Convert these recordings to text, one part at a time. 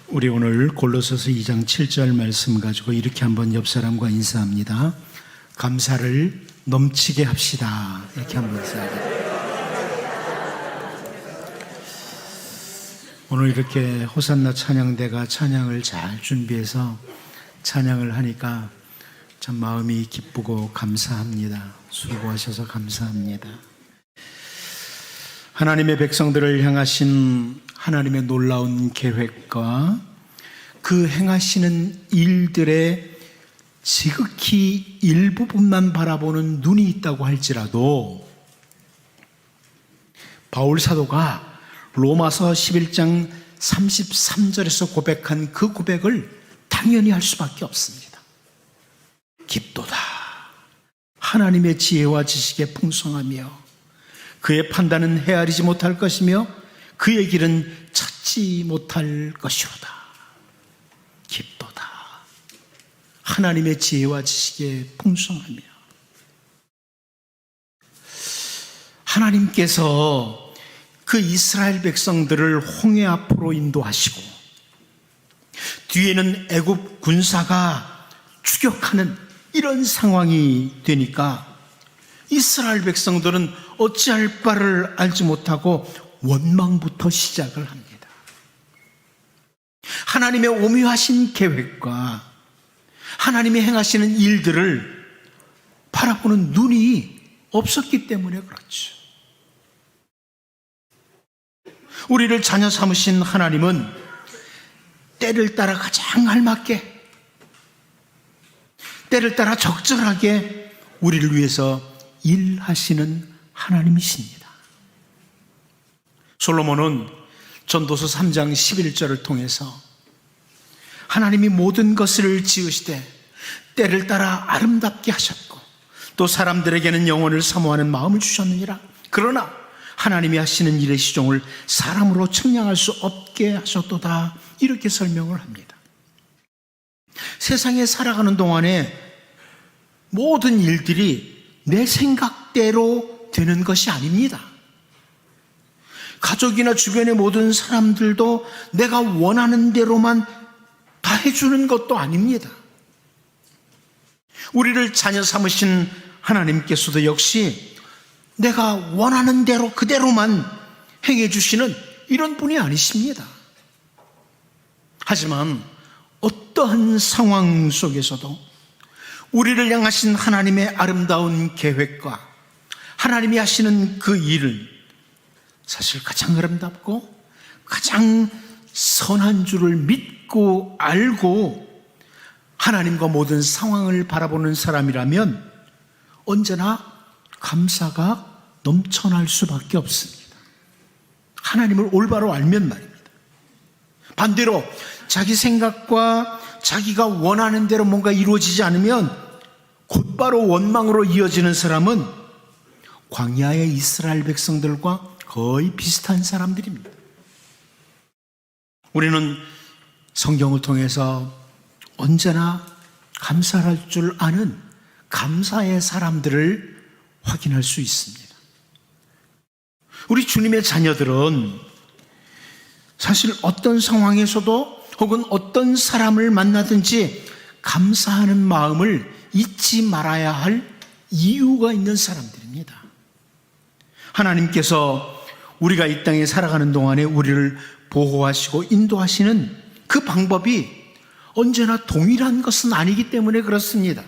우리 오늘 골로새서 2장 7절 말씀 가지고 이렇게 한번 옆 사람과 인사합니다. 감사를 넘치게 합시다. 이렇게 한번 인사합니다. 오늘 이렇게 호산나 찬양대가 찬양을 잘 준비해서 찬양을 하니까 참 마음이 기쁘고 감사합니다. 수고하셔서 감사합니다. 하나님의 백성들을 향하신 하나님의 놀라운 계획과 그 행하시는 일들의 지극히 일부분만 바라보는 눈이 있다고 할지라도 바울 사도가 로마서 11장 33절에서 고백한 그 고백을 당연히 할 수밖에 없습니다. 깊도다. 하나님의 지혜와 지식에 풍성하며 그의 판단은 헤아리지 못할 것이며 그의 길은 찾지 못할 것이로다. 깊도다. 하나님의 지혜와 지식에 풍성하며 하나님께서 그 이스라엘 백성들을 홍해 앞으로 인도하시고 뒤에는 애굽 군사가 추격하는 이런 상황이 되니까 이스라엘 백성들은 어찌할 바를 알지 못하고 원망부터 시작을 합니다. 하나님의 오묘하신 계획과 하나님이 행하시는 일들을 바라보는 눈이 없었기 때문에 그렇죠. 우리를 자녀 삼으신 하나님은 때를 따라 가장 알맞게, 때를 따라 적절하게 우리를 위해서 일하시는 하나님이십니다. 솔로몬은 전도서 3장 11절을 통해서 하나님이 모든 것을 지으시되 때를 따라 아름답게 하셨고 또 사람들에게는 영혼을 사모하는 마음을 주셨느니라. 그러나 하나님이 하시는 일의 시종을 사람으로 측량할 수 없게 하셨도다. 이렇게 설명을 합니다. 세상에 살아가는 동안에 모든 일들이 내 생각대로 되는 것이 아닙니다. 가족이나 주변의 모든 사람들도 내가 원하는 대로만 다 해주는 것도 아닙니다. 우리를 자녀 삼으신 하나님께서도 역시 내가 원하는 대로 그대로만 행해 주시는 이런 분이 아니십니다. 하지만 어떠한 상황 속에서도 우리를 향하신 하나님의 아름다운 계획과 하나님이 하시는 그 일을 사실 가장 아름답고 가장 선한 줄을 믿고 알고 하나님과 모든 상황을 바라보는 사람이라면 언제나 감사가 넘쳐날 수밖에 없습니다. 하나님을 올바로 알면 말입니다. 반대로 자기 생각과 자기가 원하는 대로 뭔가 이루어지지 않으면 곧바로 원망으로 이어지는 사람은 광야의 이스라엘 백성들과 거의 비슷한 사람들입니다. 우리는 성경을 통해서 언제나 감사할 줄 아는 감사의 사람들을 확인할 수 있습니다. 우리 주님의 자녀들은 사실 어떤 상황에서도 혹은 어떤 사람을 만나든지 감사하는 마음을 잊지 말아야 할 이유가 있는 사람들입니다. 하나님께서 우리가 이 땅에 살아가는 동안에 우리를 보호하시고 인도하시는 그 방법이 언제나 동일한 것은 아니기 때문에 그렇습니다.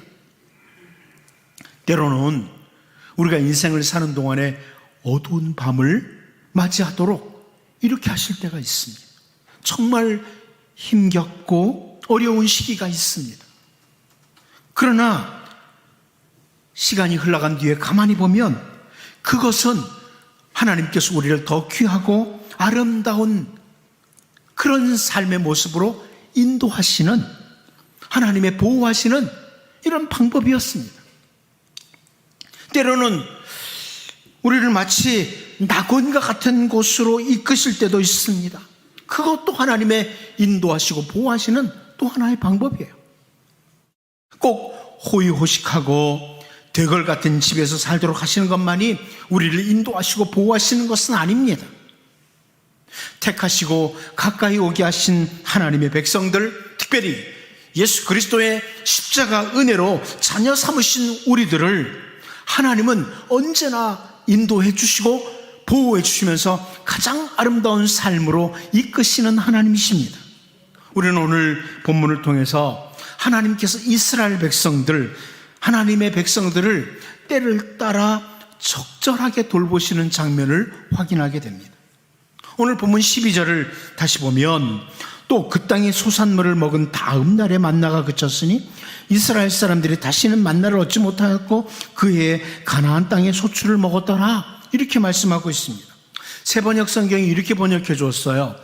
때로는 우리가 인생을 사는 동안에 어두운 밤을 맞이하도록 이렇게 하실 때가 있습니다. 정말 힘겹고 어려운 시기가 있습니다. 그러나 시간이 흘러간 뒤에 가만히 보면 그것은 하나님께서 우리를 더 귀하고 아름다운 그런 삶의 모습으로 인도하시는 하나님의 보호하시는 이런 방법이었습니다. 때로는 우리를 마치 낙원과 같은 곳으로 이끄실 때도 있습니다. 그것도 하나님의 인도하시고 보호하시는 또 하나의 방법이에요. 꼭 호의호식하고 대궐 같은 집에서 살도록 하시는 것만이 우리를 인도하시고 보호하시는 것은 아닙니다. 택하시고 가까이 오게 하신 하나님의 백성들, 특별히 예수 그리스도의 십자가 은혜로 자녀 삼으신 우리들을 하나님은 언제나 인도해 주시고 보호해 주시면서 가장 아름다운 삶으로 이끄시는 하나님이십니다. 우리는 오늘 본문을 통해서 하나님께서 이스라엘 백성들, 하나님의 백성들을 때를 따라 적절하게 돌보시는 장면을 확인하게 됩니다. 오늘 본문 12절을 다시 보면 또 그 땅의 소산물을 먹은 다음 날에 만나가 그쳤으니 이스라엘 사람들이 다시는 만나를 얻지 못하였고 그 해에 가나안 땅의 소출을 먹었더라, 이렇게 말씀하고 있습니다. 새번역 성경이 이렇게 번역해 주었어요.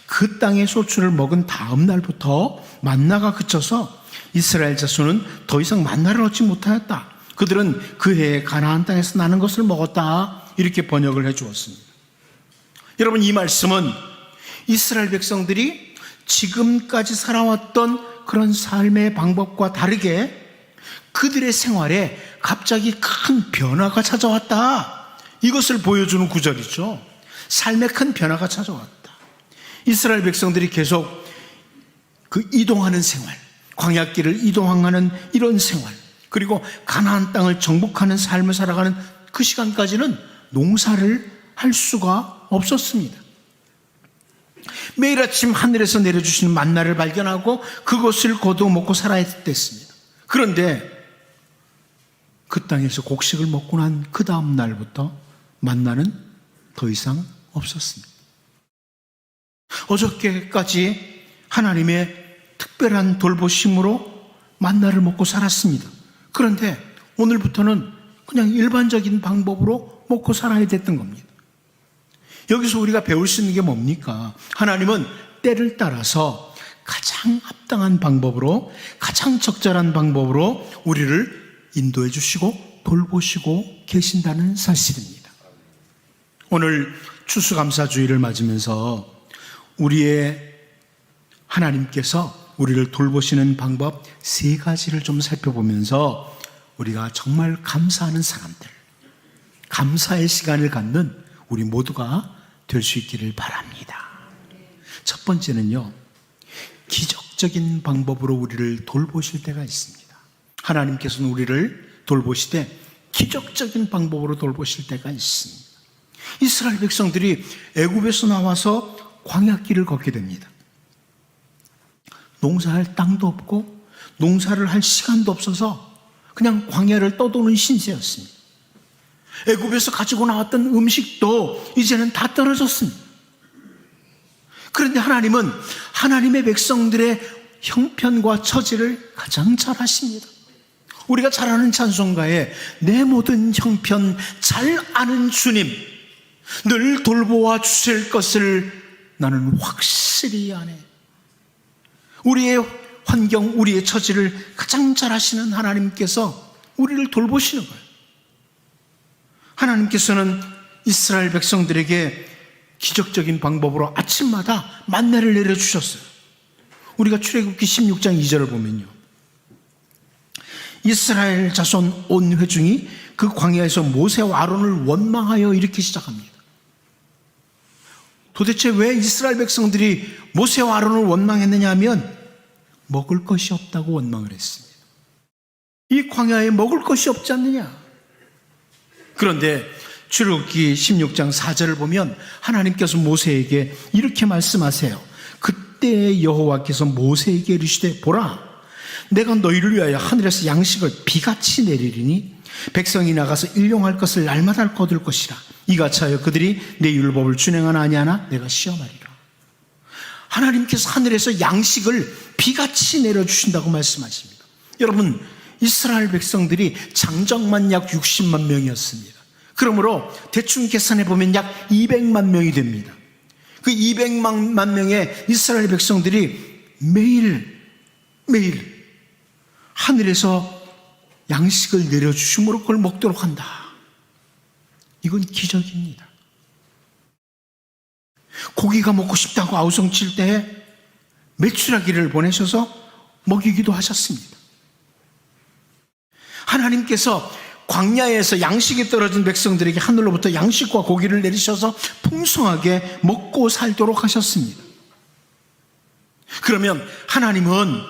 그 땅의 소출을 먹은 다음 날부터 만나가 그쳐서 이스라엘 자손은 더 이상 만나를 얻지 못하였다. 그들은 그 해에 가나안 땅에서 나는 것을 먹었다, 이렇게 번역을 해 주었습니다. 여러분, 이 말씀은 이스라엘 백성들이 지금까지 살아왔던 그런 삶의 방법과 다르게 그들의 생활에 갑자기 큰 변화가 찾아왔다, 이것을 보여주는 구절이죠. 삶에 큰 변화가 찾아왔다. 이스라엘 백성들이 계속 그 이동하는 생활, 광야길을 이동하는 이런 생활, 그리고 가나안 땅을 정복하는 삶을 살아가는 그 시간까지는 농사를 할 수가 없었습니다. 매일 아침 하늘에서 내려주시는 만나를 발견하고 그것을 거두어 먹고 살아야 됐습니다. 그런데 그 땅에서 곡식을 먹고 난 그 다음 날부터 만나는 더 이상 없었습니다. 어저께까지 하나님의 특별한 돌보심으로 만나를 먹고 살았습니다. 그런데 오늘부터는 그냥 일반적인 방법으로 먹고 살아야 됐던 겁니다. 여기서 우리가 배울 수 있는 게 뭡니까? 하나님은 때를 따라서 가장 합당한 방법으로, 가장 적절한 방법으로 우리를 인도해 주시고 돌보시고 계신다는 사실입니다. 오늘 추수감사주의를 맞으면서 우리의 하나님께서 우리를 돌보시는 방법 3가지를 좀 살펴보면서 우리가 정말 감사하는 사람들, 감사의 시간을 갖는 우리 모두가 될 수 있기를 바랍니다. 첫 번째는요, 기적적인 방법으로 우리를 돌보실 때가 있습니다. 하나님께서는 우리를 돌보시되 기적적인 방법으로 돌보실 때가 있습니다. 이스라엘 백성들이 애굽에서 나와서 광야길을 걷게 됩니다. 농사할 땅도 없고 농사를 할 시간도 없어서 그냥 광야를 떠도는 신세였습니다. 애굽에서 가지고 나왔던 음식도 이제는 다 떨어졌습니다. 그런데 하나님은 하나님의 백성들의 형편과 처지를 가장 잘 아십니다. 우리가 잘 아는 찬송가에 내 모든 형편 잘 아는 주님, 늘 돌보아 주실 것을 나는 확실히 아네. 우리의 환경, 우리의 처지를 가장 잘 아시는 하나님께서 우리를 돌보시는 거예요. 하나님께서는 이스라엘 백성들에게 기적적인 방법으로 아침마다 만나를 내려주셨어요. 우리가 출애굽기 16장 2절을 보면요, 이스라엘 자손 온 회중이 그 광야에서 모세와 아론을 원망하여 이렇게 시작합니다. 도대체 왜 이스라엘 백성들이 모세와 아론을 원망했느냐 하면 먹을 것이 없다고 원망을 했습니다. 이 광야에 먹을 것이 없지 않느냐. 그런데 출애굽기 16장 4절을 보면 하나님께서 모세에게 이렇게 말씀하세요. 그때 여호와께서 모세에게 이르시되 보라, 내가 너희를 위하여 하늘에서 양식을 비같이 내리리니 백성이 나가서 일용할 것을 날마다 거둘 것이라. 이같이 하여 그들이 내 율법을 준행하나 아니하나 내가 시험하리라. 하나님께서 하늘에서 양식을 비같이 내려주신다고 말씀하십니다. 여러분, 이스라엘 백성들이 장정만 약 60만 명이었습니다. 그러므로 대충 계산해 보면 약 200만 명이 됩니다. 그 200만 명의 이스라엘 백성들이 매일 하늘에서 양식을 내려주심으로 그걸 먹도록 한다. 이건 기적입니다. 고기가 먹고 싶다고 아우성칠 때 메추라기를 보내셔서 먹이기도 하셨습니다. 하나님께서 광야에서 양식이 떨어진 백성들에게 하늘로부터 양식과 고기를 내리셔서 풍성하게 먹고 살도록 하셨습니다. 그러면 하나님은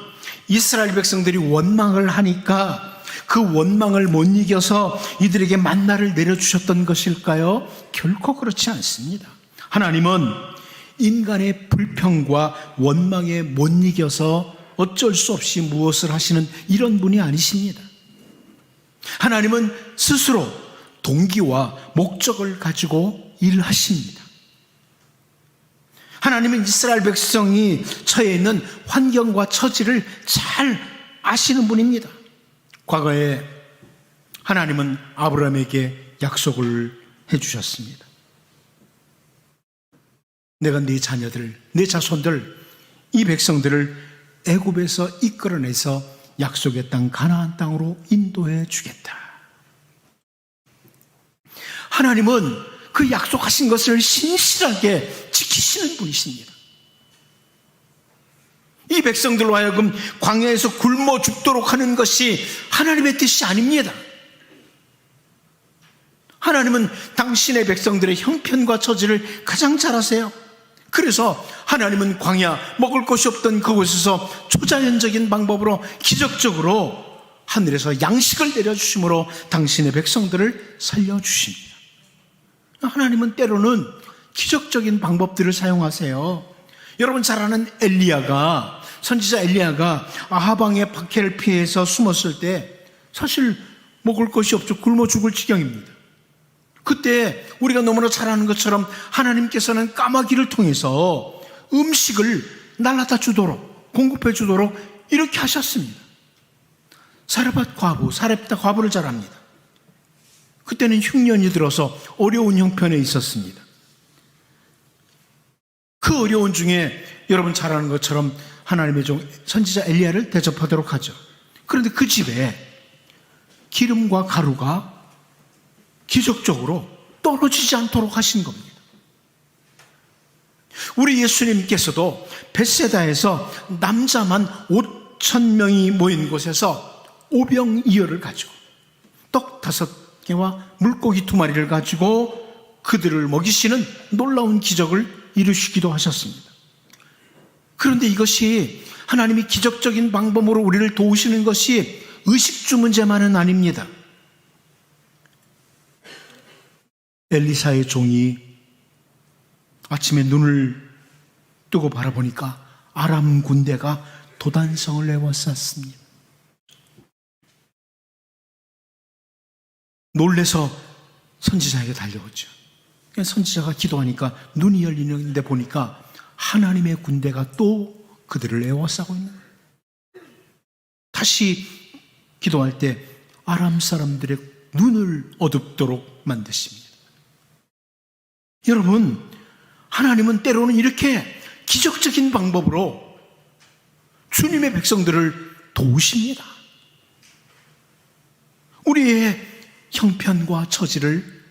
이스라엘 백성들이 원망을 하니까 그 원망을 못 이겨서 이들에게 만나를 내려주셨던 것일까요? 결코 그렇지 않습니다. 하나님은 인간의 불평과 원망에 못 이겨서 어쩔 수 없이 무엇을 하시는 이런 분이 아니십니다. 하나님은 스스로 동기와 목적을 가지고 일하십니다. 하나님은 이스라엘 백성이 처해 있는 환경과 처지를 잘 아시는 분입니다. 과거에 하나님은 아브라함에게 약속을 해주셨습니다. 내가 네 자녀들, 네 자손들, 이 백성들을 애굽에서 이끌어내서 약속의 땅 가나안 땅으로 인도해 주겠다. 하나님은 그 약속하신 것을 신실하게 지키시는 분이십니다. 이 백성들로 하여금 광야에서 굶어 죽도록 하는 것이 하나님의 뜻이 아닙니다. 하나님은 당신의 백성들의 형편과 처지를 가장 잘 아세요. 그래서 하나님은 광야, 먹을 것이 없던 그곳에서 초자연적인 방법으로 기적적으로 하늘에서 양식을 내려주심으로 당신의 백성들을 살려주십니다. 하나님은 때로는 기적적인 방법들을 사용하세요. 여러분 잘 아는 선지자 엘리야가 아하방의 박해를 피해서 숨었을 때 사실 먹을 것이 없죠. 굶어 죽을 지경입니다. 그때 우리가 너무나 잘 아는 것처럼 하나님께서는 까마귀를 통해서 음식을 날라다 주도록, 공급해 주도록 이렇게 하셨습니다. 사렙다 과부를 잘 압니다. 그때는 흉년이 들어서 어려운 형편에 있었습니다. 그 어려운 중에 여러분 잘 아는 것처럼 하나님의 종 선지자 엘리야를 대접하도록 하죠. 그런데 그 집에 기름과 가루가 기적적으로 떨어지지 않도록 하신 겁니다. 우리 예수님께서도 벳세다에서 남자만 5,000명이 모인 곳에서 오병이어를 가지고 떡 5개와 물고기 2마리를 가지고 그들을 먹이시는 놀라운 기적을 이루시기도 하셨습니다. 그런데 이것이 하나님이 기적적인 방법으로 우리를 도우시는 것이 의식주 문제만은 아닙니다. 엘리사의 종이 아침에 눈을 뜨고 바라보니까 아람 군대가 도단성을 에워쌌습니다. 놀래서 선지자에게 달려오죠. 선지자가 기도하니까 눈이 열리는데 보니까 하나님의 군대가 또 그들을 에워싸고 있는 거예요. 다시 기도할 때 아람 사람들의 눈을 어둡도록 만드십니다. 여러분, 하나님은 때로는 이렇게 기적적인 방법으로 주님의 백성들을 도우십니다. 우리의 형편과 처지를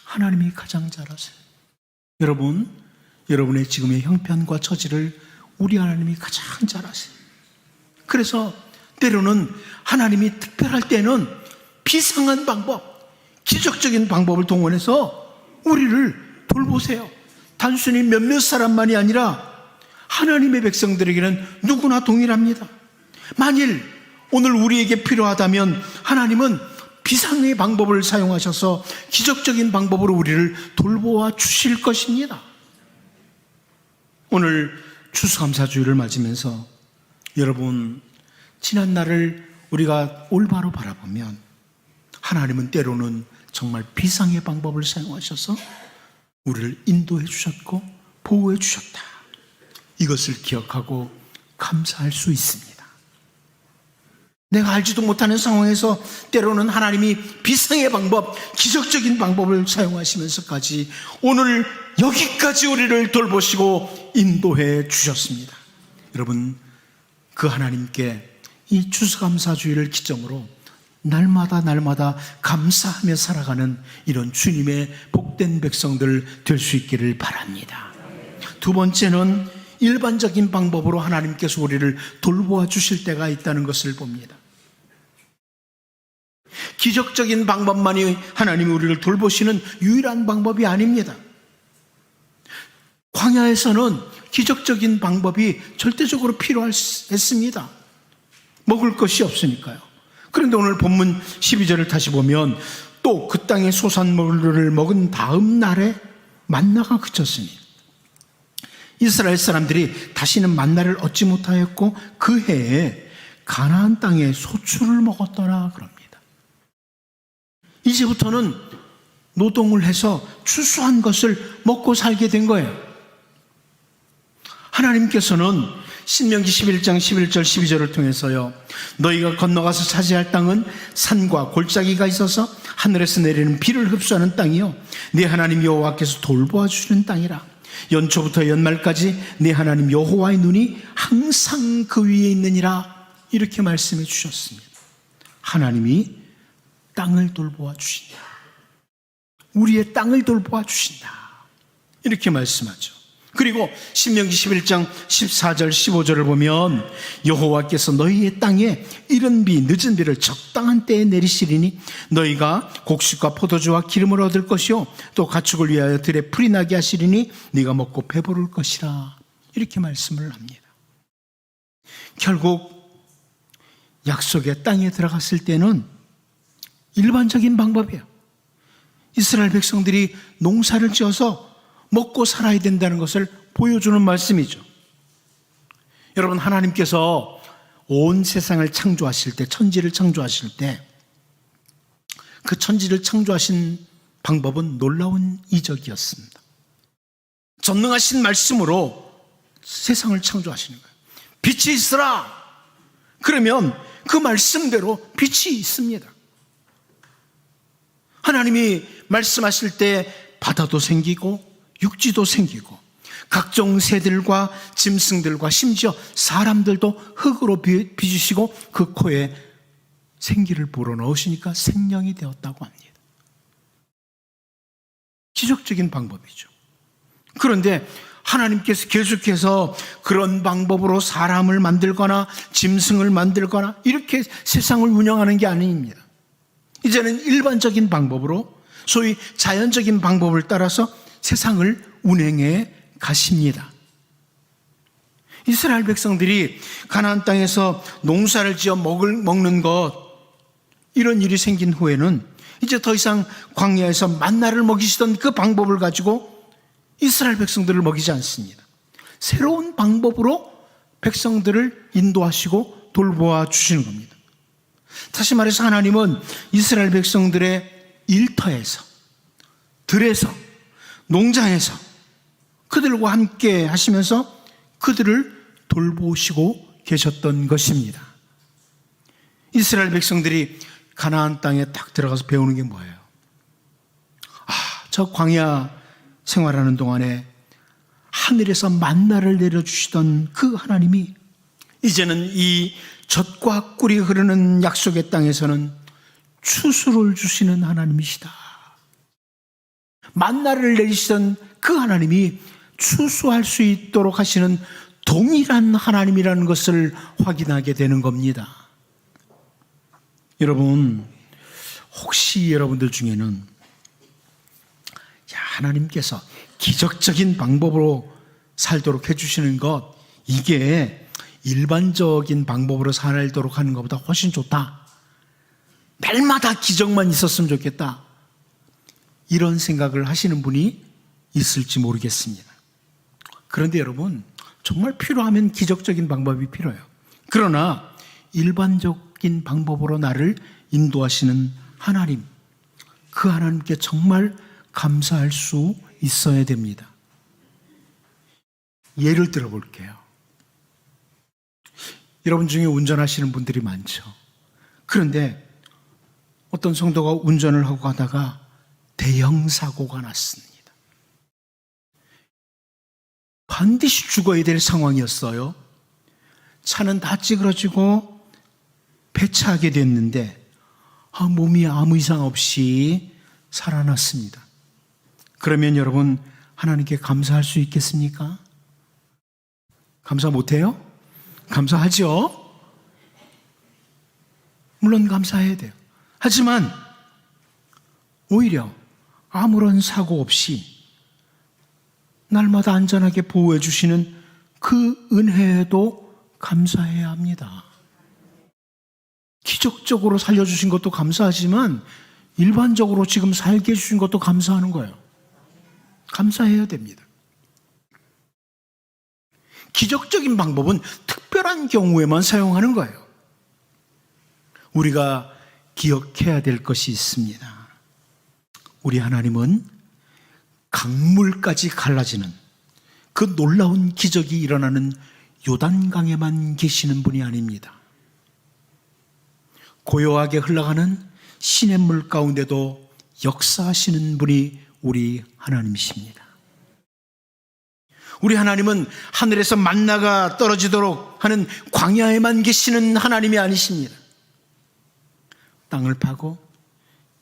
하나님이 가장 잘 아세요. 여러분의 지금의 형편과 처지를 우리 하나님이 가장 잘 아세요. 그래서 때로는 하나님이 특별할 때는 비상한 방법, 기적적인 방법을 동원해서 우리를 돌보세요. 단순히 몇몇 사람만이 아니라 하나님의 백성들에게는 누구나 동일합니다. 만일 오늘 우리에게 필요하다면 하나님은 비상의 방법을 사용하셔서 기적적인 방법으로 우리를 돌보아 주실 것입니다. 오늘 추수감사주일을 맞으면서 여러분, 지난 날을 우리가 올바로 바라보면 하나님은 때로는 정말 비상의 방법을 사용하셔서 우리를 인도해 주셨고 보호해 주셨다. 이것을 기억하고 감사할 수 있습니다. 내가 알지도 못하는 상황에서 때로는 하나님이 비상의 방법, 기적적인 방법을 사용하시면서까지 오늘 여기까지 우리를 돌보시고 인도해 주셨습니다. 여러분, 그 하나님께 이 추수감사주일을 기점으로 날마다 감사하며 살아가는 이런 주님의 복된 백성들 될 수 있기를 바랍니다. 두 번째는 일반적인 방법으로 하나님께서 우리를 돌보아 주실 때가 있다는 것을 봅니다. 기적적인 방법만이 하나님이 우리를 돌보시는 유일한 방법이 아닙니다. 광야에서는 기적적인 방법이 절대적으로 필요했습니다. 먹을 것이 없으니까요. 그런데 오늘 본문 12절을 다시 보면 또 그 땅의 소산물을 먹은 다음 날에 만나가 그쳤으니 이스라엘 사람들이 다시는 만나를 얻지 못하였고 그 해에 가나안 땅의 소출을 먹었더라 그럽니다. 이제부터는 노동을 해서 추수한 것을 먹고 살게 된 거예요. 하나님께서는 신명기 11장 11절 12절을 통해서요, 너희가 건너가서 차지할 땅은 산과 골짜기가 있어서 하늘에서 내리는 비를 흡수하는 땅이요 네 하나님 여호와께서 돌보아 주시는 땅이라. 연초부터 연말까지 네 하나님 여호와의 눈이 항상 그 위에 있느니라. 이렇게 말씀해 주셨습니다. 하나님이 땅을 돌보아 주신다. 우리의 땅을 돌보아 주신다. 이렇게 말씀하죠. 그리고 신명기 11장 14절 15절을 보면 여호와께서 너희의 땅에 이른 비 늦은 비를 적당한 때에 내리시리니 너희가 곡식과 포도주와 기름을 얻을 것이요 또 가축을 위하여 들에 풀이 나게 하시리니 네가 먹고 배부를 것이라. 이렇게 말씀을 합니다. 결국 약속의 땅에 들어갔을 때는 일반적인 방법이에요. 이스라엘 백성들이 농사를 지어서 먹고 살아야 된다는 것을 보여주는 말씀이죠. 여러분, 하나님께서 온 세상을 창조하실 때, 천지를 창조하실 때 그 천지를 창조하신 방법은 놀라운 이적이었습니다. 전능하신 말씀으로 세상을 창조하시는 거예요. 빛이 있으라! 그러면 그 말씀대로 빛이 있습니다. 하나님이 말씀하실 때 바다도 생기고 육지도 생기고 각종 새들과 짐승들과 심지어 사람들도 흙으로 빚으시고 그 코에 생기를 불어넣으시니까 생명이 되었다고 합니다. 기적적인 방법이죠. 그런데 하나님께서 계속해서 그런 방법으로 사람을 만들거나 짐승을 만들거나 이렇게 세상을 운영하는 게 아닙니다. 이제는 일반적인 방법으로 소위 자연적인 방법을 따라서 세상을 운행해 가십니다. 이스라엘 백성들이 가나안 땅에서 농사를 지어 먹는 것, 이런 일이 생긴 후에는 이제 더 이상 광야에서 만나를 먹이시던 그 방법을 가지고 이스라엘 백성들을 먹이지 않습니다. 새로운 방법으로 백성들을 인도하시고 돌보아 주시는 겁니다. 다시 말해서 하나님은 이스라엘 백성들의 일터에서, 들에서, 농장에서 그들과 함께 하시면서 그들을 돌보시고 계셨던 것입니다. 이스라엘 백성들이 가나안 땅에 딱 들어가서 배우는 게 뭐예요? 저 광야 생활하는 동안에 하늘에서 만나를 내려주시던 그 하나님이 이제는 이 젖과 꿀이 흐르는 약속의 땅에서는 추수를 주시는 하나님이시다. 만나를 내리시던 그 하나님이 추수할 수 있도록 하시는 동일한 하나님이라는 것을 확인하게 되는 겁니다. 여러분, 혹시 여러분들 중에는 하나님께서 기적적인 방법으로 살도록 해주시는 것, 이게 일반적인 방법으로 살도록 하는 것보다 훨씬 좋다, 날마다 기적만 있었으면 좋겠다, 이런 생각을 하시는 분이 있을지 모르겠습니다. 그런데 여러분, 정말 필요하면 기적적인 방법이 필요해요. 그러나 일반적인 방법으로 나를 인도하시는 하나님, 그 하나님께 정말 감사할 수 있어야 됩니다. 예를 들어 볼게요. 여러분 중에 운전하시는 분들이 많죠. 그런데 어떤 성도가 운전을 하고 가다가 대형 사고가 났습니다. 반드시 죽어야 될 상황이었어요. 차는 다 찌그러지고 폐차하게 됐는데 몸이 아무 이상 없이 살아났습니다. 그러면 여러분, 하나님께 감사할 수 있겠습니까? 감사 못해요? 감사하죠? 물론 감사해야 돼요. 하지만 오히려 아무런 사고 없이 날마다 안전하게 보호해 주시는 그 은혜에도 감사해야 합니다. 기적적으로 살려주신 것도 감사하지만 일반적으로 지금 살게 해주신 것도 감사하는 거예요. 감사해야 됩니다. 기적적인 방법은 특별한 경우에만 사용하는 거예요. 우리가 기억해야 될 것이 있습니다. 우리 하나님은 강물까지 갈라지는 그 놀라운 기적이 일어나는 요단강에만 계시는 분이 아닙니다. 고요하게 흘러가는 시냇물 가운데도 역사하시는 분이 우리 하나님이십니다. 우리 하나님은 하늘에서 만나가 떨어지도록 하는 광야에만 계시는 하나님이 아니십니다. 땅을 파고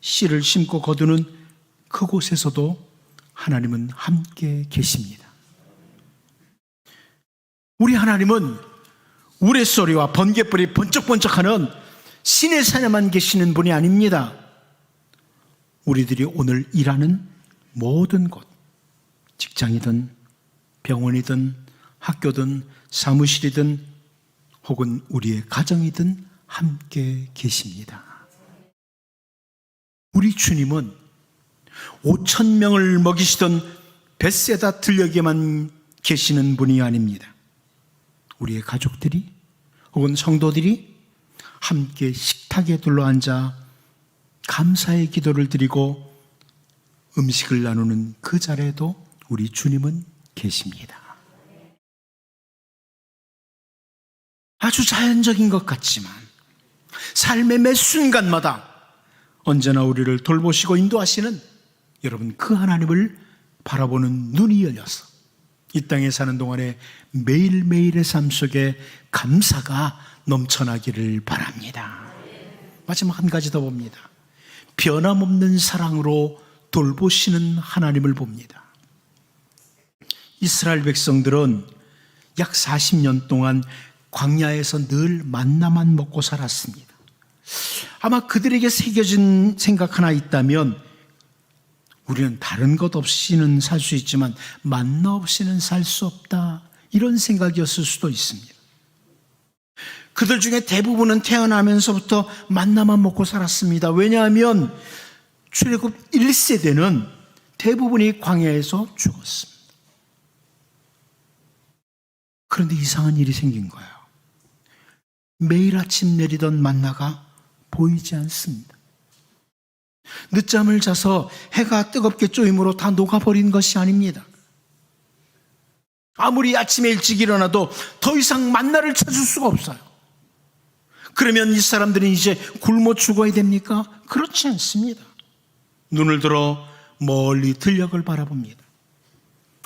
씨를 심고 거두는 그곳에서도 하나님은 함께 계십니다. 우리 하나님은 우레소리와 번갯불이 번쩍번쩍하는 시내산에만 계시는 분이 아닙니다. 우리들이 오늘 일하는 모든 곳, 직장이든 병원이든 학교든 사무실이든 혹은 우리의 가정이든 함께 계십니다. 우리 주님은 5,000명을 먹이시던 벳세다 들녘에만 계시는 분이 아닙니다. 우리의 가족들이 혹은 성도들이 함께 식탁에 둘러앉아 감사의 기도를 드리고 음식을 나누는 그 자리에도 우리 주님은 계십니다. 아주 자연적인 것 같지만 삶의 매 순간마다 언제나 우리를 돌보시고 인도하시는 여러분 그 하나님을 바라보는 눈이 열려서 이 땅에 사는 동안에 매일매일의 삶 속에 감사가 넘쳐나기를 바랍니다. 마지막 한 가지 더 봅니다. 변함없는 사랑으로 돌보시는 하나님을 봅니다. 이스라엘 백성들은 약 40년 동안 광야에서 늘 만나만 먹고 살았습니다. 아마 그들에게 새겨진 생각 하나 있다면 우리는 다른 것 없이는 살 수 있지만 만나 없이는 살 수 없다, 이런 생각이었을 수도 있습니다. 그들 중에 대부분은 태어나면서부터 만나만 먹고 살았습니다. 왜냐하면 출애굽 1세대는 대부분이 광야에서 죽었습니다. 그런데 이상한 일이 생긴 거예요. 매일 아침 내리던 만나가 보이지 않습니다. 늦잠을 자서 해가 뜨겁게 쪼임으로 다 녹아버린 것이 아닙니다. 아무리 아침에 일찍 일어나도 더 이상 만나를 찾을 수가 없어요. 그러면 이 사람들은 이제 굶어 죽어야 됩니까? 그렇지 않습니다. 눈을 들어 멀리 들녘을 바라봅니다.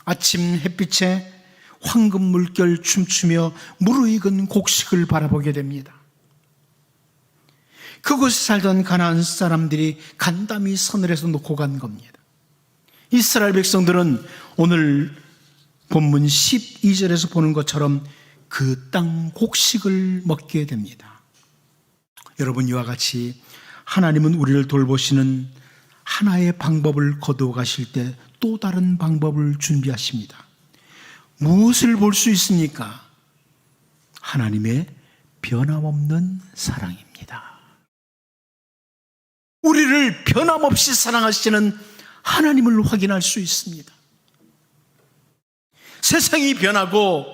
아침 햇빛에 황금 물결 춤추며 무르익은 곡식을 바라보게 됩니다. 그곳에 살던 가나안 사람들이 간담이 서늘해서 놓고 간 겁니다. 이스라엘 백성들은 오늘 본문 12절에서 보는 것처럼 그 땅 곡식을 먹게 됩니다. 여러분, 이와 같이 하나님은 우리를 돌보시는 하나의 방법을 거두어 가실 때 또 다른 방법을 준비하십니다. 무엇을 볼 수 있습니까? 하나님의 변함없는 사랑입니다. 우리를 변함없이 사랑하시는 하나님을 확인할 수 있습니다. 세상이 변하고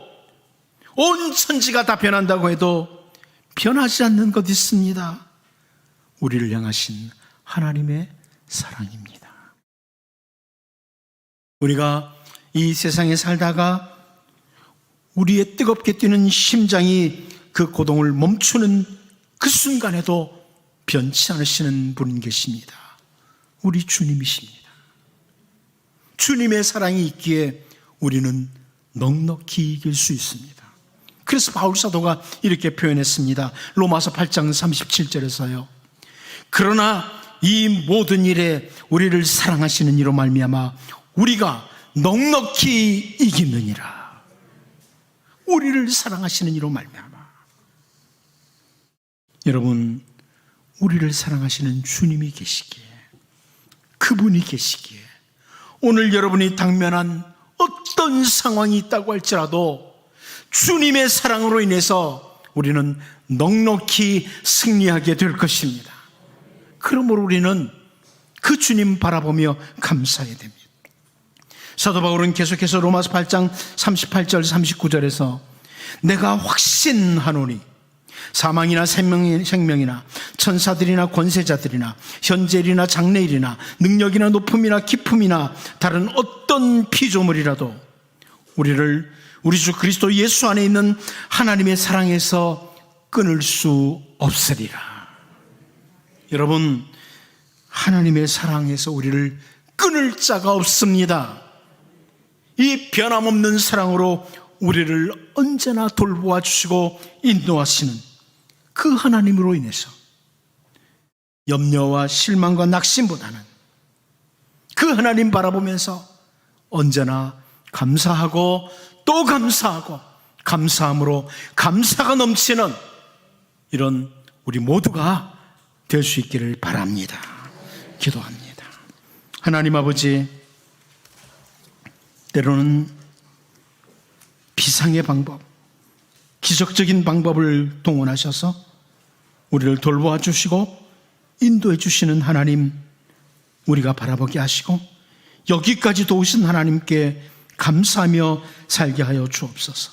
온 천지가 다 변한다고 해도 변하지 않는 것 있습니다. 우리를 향하신 하나님의 사랑입니다. 우리가 이 세상에 살다가 우리의 뜨겁게 뛰는 심장이 그 고동을 멈추는 그 순간에도 변치 않으시는 분 계십니다. 우리 주님이십니다. 주님의 사랑이 있기에 우리는 넉넉히 이길 수 있습니다. 그래서 바울 사도가 이렇게 표현했습니다. 로마서 8장 37절에서요. 그러나 이 모든 일에 우리를 사랑하시는 이로 말미암아 우리가 넉넉히 이기느니라. 우리를 사랑하시는 이로 말미암아. 여러분, 우리를 사랑하시는 주님이 계시기에, 그분이 계시기에 오늘 여러분이 당면한 어떤 상황이 있다고 할지라도 주님의 사랑으로 인해서 우리는 넉넉히 승리하게 될 것입니다. 그러므로 우리는 그 주님 바라보며 감사해야 됩니다. 사도 바울은 계속해서 로마서 8장 38절 39절에서 내가 확신하노니 사망이나 생명이나 천사들이나 권세자들이나 현재일이나 장래일이나 능력이나 높음이나 깊음이나 다른 어떤 피조물이라도 우리를 우리 주 그리스도 예수 안에 있는 하나님의 사랑에서 끊을 수 없으리라. 여러분, 하나님의 사랑에서 우리를 끊을 자가 없습니다. 이 변함없는 사랑으로 우리를 언제나 돌보아 주시고 인도하시는 그 하나님으로 인해서 염려와 실망과 낙심보다는 그 하나님 바라보면서 언제나 감사하고 또 감사하고 감사함으로 감사가 넘치는 이런 우리 모두가 될 수 있기를 바랍니다. 기도합니다. 하나님 아버지, 때로는 비상의 방법, 기적적인 방법을 동원하셔서 우리를 돌보아 주시고 인도해 주시는 하나님, 우리가 바라보게 하시고 여기까지 도우신 하나님께 감사하며 살게 하여 주옵소서.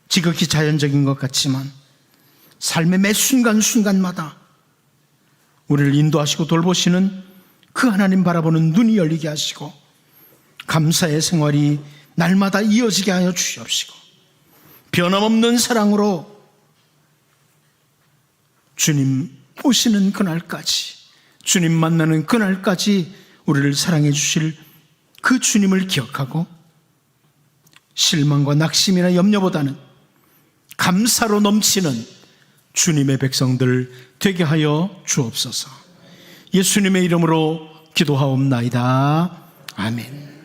지극히 자연적인 것 같지만 삶의 매 순간순간마다 우리를 인도하시고 돌보시는 그 하나님 바라보는 눈이 열리게 하시고 감사의 생활이 날마다 이어지게 하여 주시옵시고 변함없는 사랑으로 주님 오시는 그날까지, 주님 만나는 그날까지 우리를 사랑해 주실 그 주님을 기억하고 실망과 낙심이나 염려보다는 감사로 넘치는 주님의 백성들 되게 하여 주옵소서. 예수님의 이름으로 기도하옵나이다. 아멘.